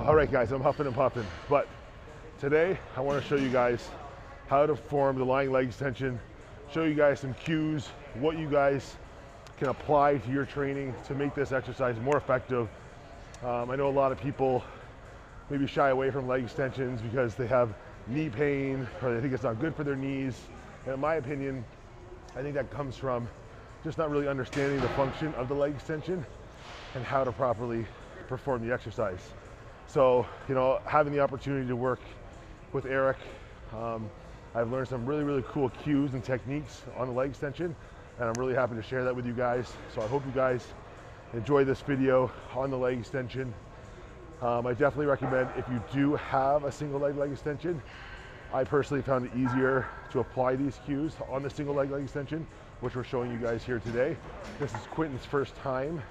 All right, guys, I'm huffing and puffing, but today I want to show you guys how to form the lying leg extension, show you guys some cues, what you guys can apply to your training to make this exercise more effective. I know a lot of people maybe shy away from leg extensions because they have knee pain or they think it's not good for their knees. And in my opinion, I think that comes from just not really understanding the function of the leg extension and how to properly perform the exercise. So, you know, having the opportunity to work with Eric, I've learned some really cool cues and techniques on the leg extension, and I'm really happy to share that with you guys. So I hope you guys enjoy this video on the leg extension. I definitely recommend, if you do have a single leg extension, I personally found it easier to apply these cues on the single leg extension, which we're showing you guys here today. This is Quentin's first time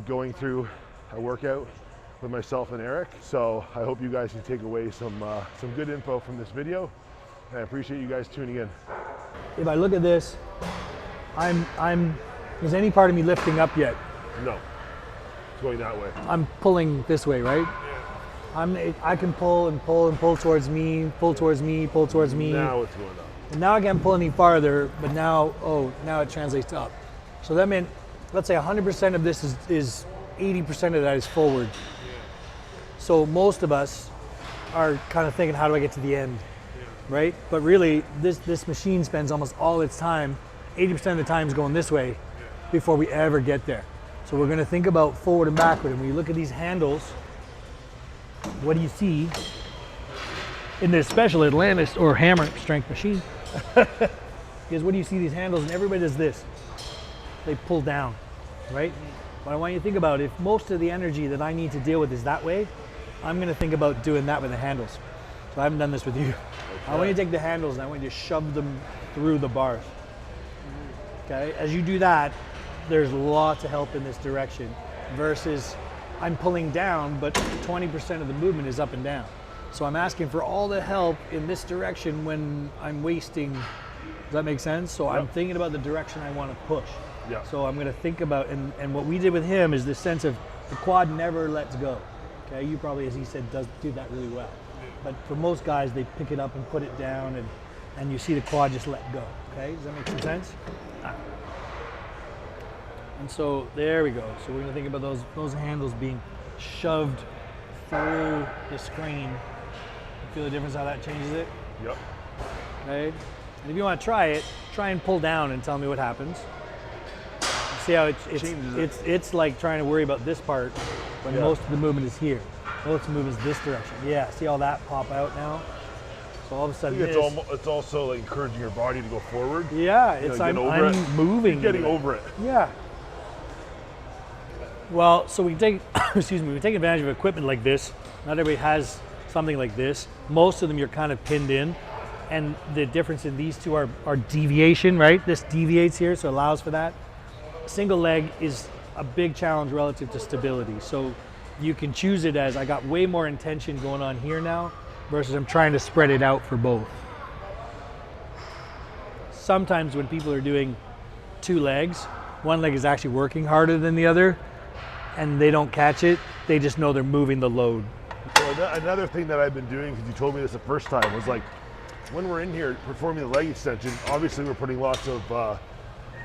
going through a workout with myself and Eric. So I hope you guys can take away some good info from this video. And I appreciate you guys tuning in. If I look at this, is any part of me lifting up yet? No, it's going that way. I'm pulling this way, right? Yeah. I can pull and pull and pull towards me, pull towards me, pull towards me. Now it's going up. And now I can't pull any farther, but now it translates to up. So that meant, let's say 100% of this is 80% of that is forward. So most of us are kind of thinking, how do I get to the end, right? But really, this machine spends almost all its time, 80% of the time is going this way before we ever get there. So we're gonna think about forward and backward. And when you look at these handles, what do you see in this special Atlantis or hammer strength machine? Is what do you see these handles, and everybody does this. They pull down, right? But I want you to think about, if most of the energy that I need to deal with is that way, I'm gonna think about doing that with the handles. So I haven't done this with you. Okay. I want you to take the handles and I want you to shove them through the bars. Okay, as you do that, there's lots of help in this direction versus I'm pulling down, but 20% of the movement is up and down. So I'm asking for all the help in this direction when I'm wasting. Does that make sense? So I'm thinking about the direction I want to push. Yeah. So I'm going to think about, and what we did with him is this sense of the quad never lets go. Okay, you probably, as he said, do that really well. But for most guys, they pick it up and put it down, and you see the quad just let go. Okay, does that make some sense? And so there we go. So we're going to think about those handles being shoved through the screen. Feel the difference how that changes it? Yep. Okay. And if you want to try it, try and pull down and tell me what happens. See how it's like trying to worry about this part when most of the movement is here. Most of the movement is this direction. Yeah. See all that pop out now? So all of a sudden, it's also like encouraging your body to go forward. Yeah. It's I'm moving. You're getting over it. Yeah. Well, so we take, excuse me, we take advantage of equipment like this. Not everybody has something like this. Most of them you're kind of pinned in, and the difference in these two are deviation, right? This deviates here, so it allows for that. Single leg is a big challenge relative to stability. So you can choose it as, I got way more intention going on here now versus I'm trying to spread it out for both. Sometimes when people are doing two legs, one leg is actually working harder than the other, and they don't catch it. They just know they're moving the load. Well, another thing that I've been doing, because you told me this the first time, was like, when we're in here performing the leg extension, obviously we're putting lots of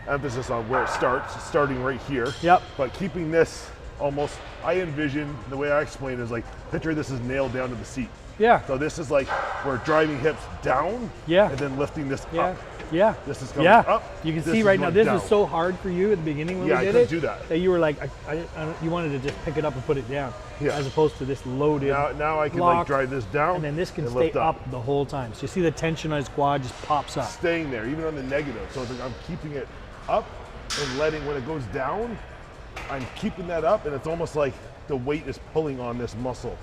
emphasis on where it starts, starting right here. Yep. But keeping this almost, I envision, the way I explain it is like, picture this is nailed down to the seat. Yeah. So this is like, we're driving hips down, and then lifting this up. Yeah. This is coming up. You can see right now, this was so hard for you at the beginning when we did it. I couldn't do that. That you were like, you wanted to just pick it up and put it down, as opposed to this loaded Now I can like drive this down, and then this can stay up the whole time. So you see the tension on his quad just pops up. Staying there, even on the negative. So it's like I'm keeping it up and letting, when it goes down, I'm keeping that up, and it's almost like the weight is pulling on this muscle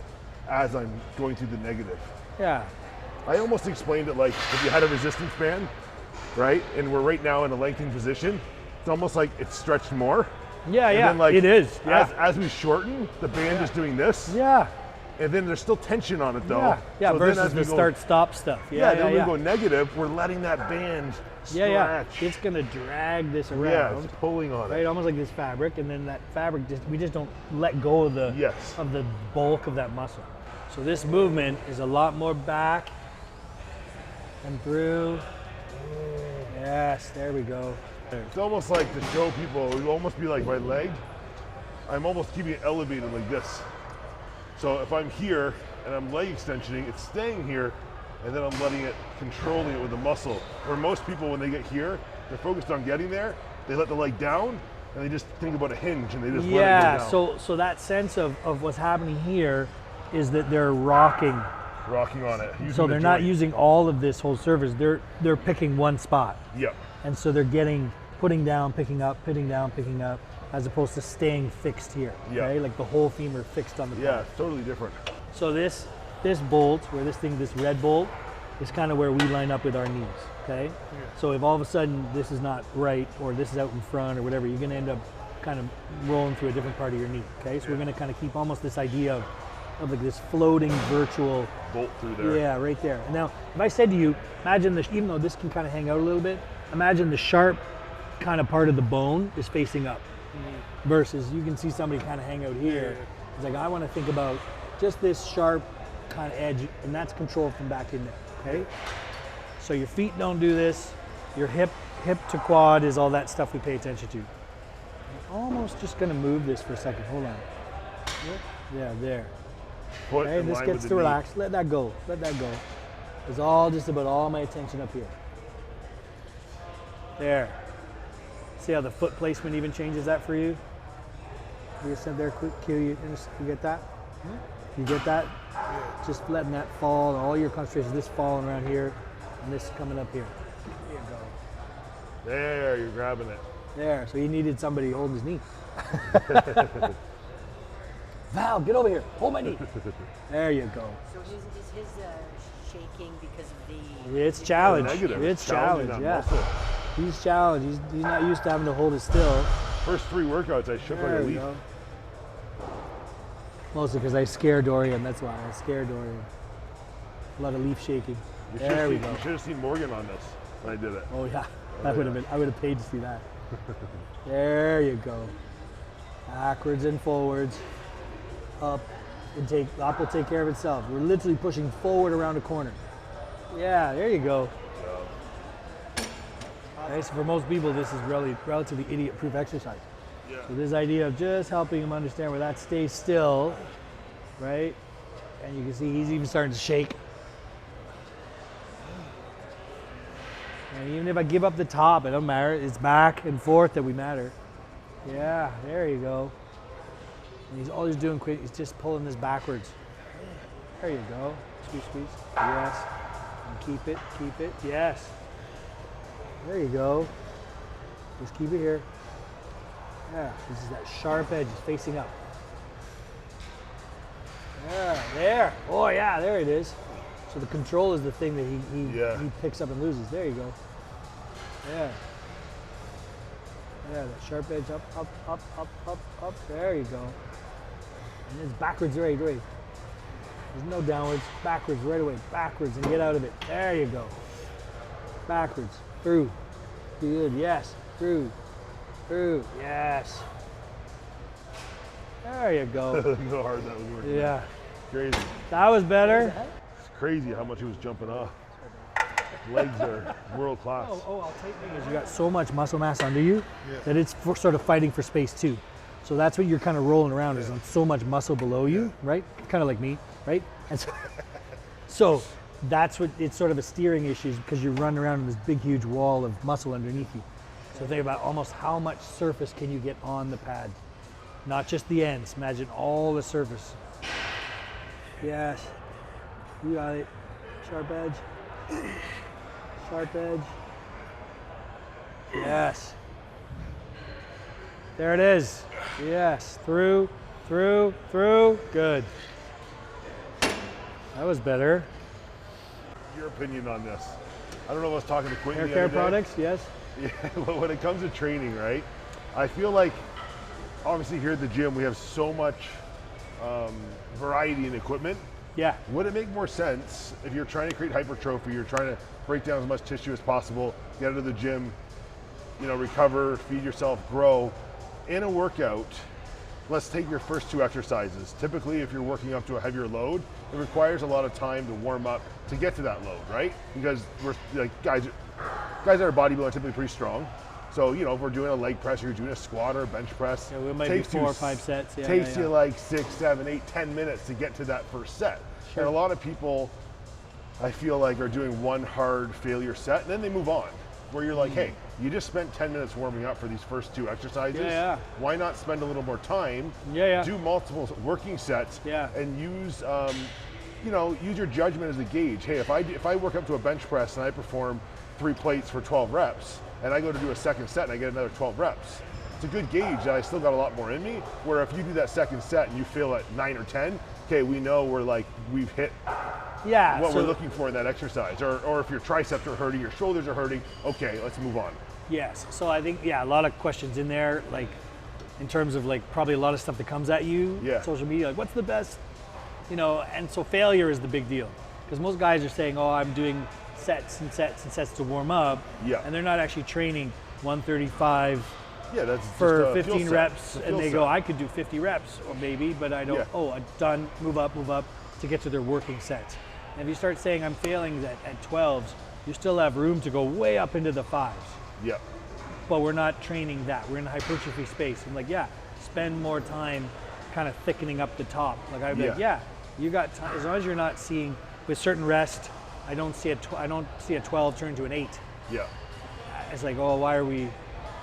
as I'm going through the negative. Yeah. I almost explained it like if you had a resistance band, right? And we're right now in a lengthened position, it's almost like it's stretched more. Yeah, and then like, it is. Yeah. As we shorten, the band is doing this. Yeah. And then there's still tension on it though. Yeah, so versus the start-stop stuff. Then we go negative, we're letting that band stretch. It's gonna drag this around. Yeah, it's pulling on it. Right, almost like this fabric, and then that fabric, we just don't let go of the bulk of that muscle. So this movement is a lot more back and through. Yes, there we go. It's almost like to show people, it would almost be like my leg. I'm almost keeping it elevated like this. So if I'm here and I'm leg extensioning, it's staying here, and then I'm letting it, controlling it with the muscle. Where most people, when they get here, they're focused on getting there, they let the leg down, and they just think about a hinge, and they just let it go down. So that sense of what's happening here is that they're rocking. Rocking on it. So they're not using all of this whole surface. They're picking one spot. Yep. And so they're putting down, picking up, putting down, picking up, as opposed to staying fixed here. Yep. Okay? Like the whole femur fixed on the Yeah, pad. it's totally different. So this bolt, where this red bolt, is kind of where we line up with our knees. Okay? Yeah. So if all of a sudden this is not right, or this is out in front or whatever, you're gonna end up kind of rolling through a different part of your knee. Okay? So we're gonna kind of keep almost this idea of like this floating virtual bolt through there. Yeah, right there. And now, if I said to you, imagine this, even though this can kind of hang out a little bit, imagine the sharp kind of part of the bone is facing up. Versus you can see somebody kind of hang out here. It's like, I want to think about just this sharp kind of edge, and that's controlled from back in there, okay? So your feet don't do this. Your hip to quad is all that stuff we pay attention to. I'm almost just going to move this for a second. Hold on. Yeah, there. Okay, this gets to relax. Let that go. Let that go. It's all just about all my attention up here. There. See how the foot placement even changes that for you? You sit there, quick cue. You get that? You get that? Just letting that fall, and all your concentration, this falling around here, and this coming up here. There you go. There, you're grabbing it. There. So he needed somebody holding his knee. Val, get over here. Hold my knee. There you go. So is his shaking because of the... It's challenge. Negative. It's challenge, yeah. Muscle. He's challenged. He's not used to having to hold it still. First 3 workouts, I shook like a leaf. Go. Mostly because I scare Dorian. That's why I scare Dorian. A lot of leaf shaking. There we go. You should have seen Morgan on this when I did it. Oh yeah, I would have paid to see that. There you go. Backwards and forwards. Up and up will take care of itself. We're literally pushing forward around a corner. Yeah, there you go. Okay, so for most people, this is really relatively idiot-proof exercise. Yeah. So this idea of just helping them understand where that stays still, right? And you can see he's even starting to shake. And even if I give up the top, it don't matter. It's back and forth that we matter. Yeah, there you go. And all he's doing quick, he's just pulling this backwards. There you go. Squeeze, squeeze. Yes. And keep it. Yes. There you go. Just keep it here. Yeah, this is that sharp edge, it's facing up. Yeah, there. Oh yeah, there it is. So the control is the thing that he picks up and loses. There you go. Yeah. Yeah, that sharp edge up. There you go. And it's backwards right away. There's no downwards. Backwards right away. Backwards and get out of it. There you go. Backwards. Through. Good. Yes. Through. Through. Yes. There you go. Look how hard that was working. Yeah. Crazy. That was better. It's crazy how much he was jumping off. Legs are world class. I'll take it because you got so much muscle mass under you that it's sort of fighting for space too. So that's what you're kind of rolling around is on so much muscle below you, right? Kind of like me, right? And so that's what it's sort of a steering issue because you're running around in this big, huge wall of muscle underneath you. So think about almost how much surface can you get on the pad, not just the ends. Imagine all the surface. Yes, you got it. Sharp edge. Sharp edge. Yes. There it is. Yes. Through. Good. That was better. Your opinion on this? I don't know if I was talking to Quentin Hair care products, yes. Yeah, when it comes to training, right? I feel like, obviously here at the gym, we have so much variety in equipment. Yeah. Would it make more sense if you're trying to create hypertrophy, you're trying to break down as much tissue as possible, get into the gym, recover, feed yourself, grow, in a workout, let's take your first 2 exercises. Typically, if you're working up to a heavier load, it requires a lot of time to warm up to get to that load, right? Because we're like guys that are bodybuilding are typically pretty strong. So, you know, if we're doing a leg press, or you're doing a squat or a bench press, Yeah, we might be 4 or 5 sets. Yeah, takes you like 6, 7, 8, 10 minutes to get to that first set. Sure. And a lot of people, I feel like, are doing one hard failure set and then they move on. Where you're like, hey, you just spent 10 minutes warming up for these first 2 exercises. Yeah. Why not spend a little more time? Yeah. Do multiple working sets. Yeah. And use, you know, use your judgment as a gauge. Hey, if I work up to a bench press and I perform 3 plates for 12 reps, and I go to do a second set and I get another 12 reps, it's a good gauge that I still got a lot more in me. Where if you do that second set and you fail at 9 or 10, okay, we know we've hit what we're looking for in that exercise. Or if your triceps are hurting, your shoulders are hurting, okay, let's move on. Yes. So I think, a lot of questions in there, like in terms of like probably a lot of stuff that comes at you, social media, like what's the best, you know, and so failure is the big deal. Because most guys are saying, oh, I'm doing sets and sets and sets to warm up, and they're not actually training 135 that's for 15 reps, and they go, I could do 50 reps, or maybe, but I don't, I'm done, move up, to get to their working sets. And if you start saying I'm failing at 12s, you still have room to go way up into the 5s. Yeah. But we're not training that. We're in a hypertrophy space. I'm like, spend more time kind of thickening up the top. Like I'd be like, you got time, as long as you're not seeing, with certain rest, I don't see a 12 turn to an 8. Yeah. It's like, oh, why are we,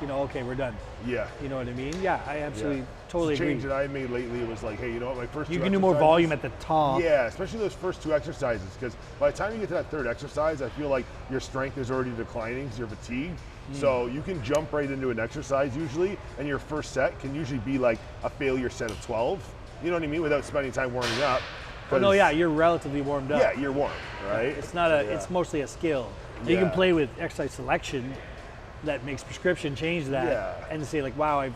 you know, okay, we're done. Yeah. You know what I mean? Yeah, I absolutely totally agree. The change that I made lately was like, hey, you know what, my first 2 You can do more volume at the top. Yeah, especially those first 2 exercises, because by the time you get to that 3rd exercise, I feel like your strength is already declining because you're fatigued. So you can jump right into an exercise usually, and your first set can usually be like a failure set of 12. You know what I mean? Without spending time warming up. Well, no, you're relatively warmed up. Yeah, you're warm, right? It's not it's mostly a skill. You can play with exercise selection that makes prescription change that and say like, wow,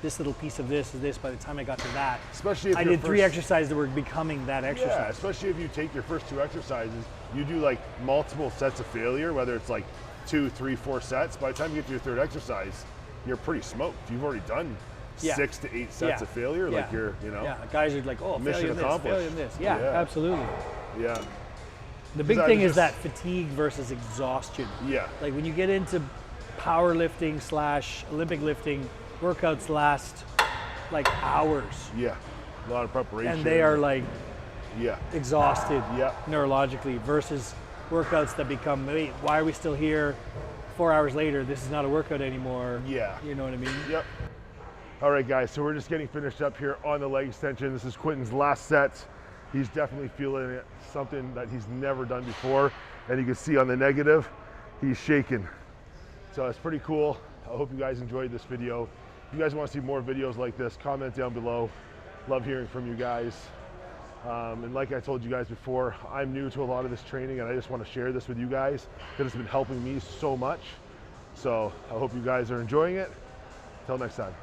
this little piece of this is this by the time I got to that. Especially if I did 3 exercises that were becoming that exercise. Yeah, especially if you take your first 2 exercises, you do like multiple sets of failure, whether it's like 2, 3, 4 sets. By the time you get to your 3rd exercise, you're pretty smoked. You've already done 6 to 8 sets of failure. Like you're, you know. Yeah, guys are like, oh, mission accomplished. Failure in this. Yeah, absolutely. Yeah. The big thing is that fatigue versus exhaustion. Yeah. Like when you get into powerlifting / Olympic lifting, workouts last like hours. Yeah. A lot of preparation. And they are like exhausted neurologically versus workouts that become, wait, why are we still here 4 hours later? This is not a workout anymore. Yeah. You know what I mean? Yep. All right, guys, so we're just getting finished up here on the leg extension. This is Quentin's last set. He's definitely feeling it, something that he's never done before. And you can see on the negative, he's shaking. So it's pretty cool. I hope you guys enjoyed this video. If you guys want to see more videos like this, comment down below. Love hearing from you guys. And like I told you guys before, I'm new to a lot of this training and I just want to share this with you guys because it's been helping me so much. So I hope you guys are enjoying it. Until next time.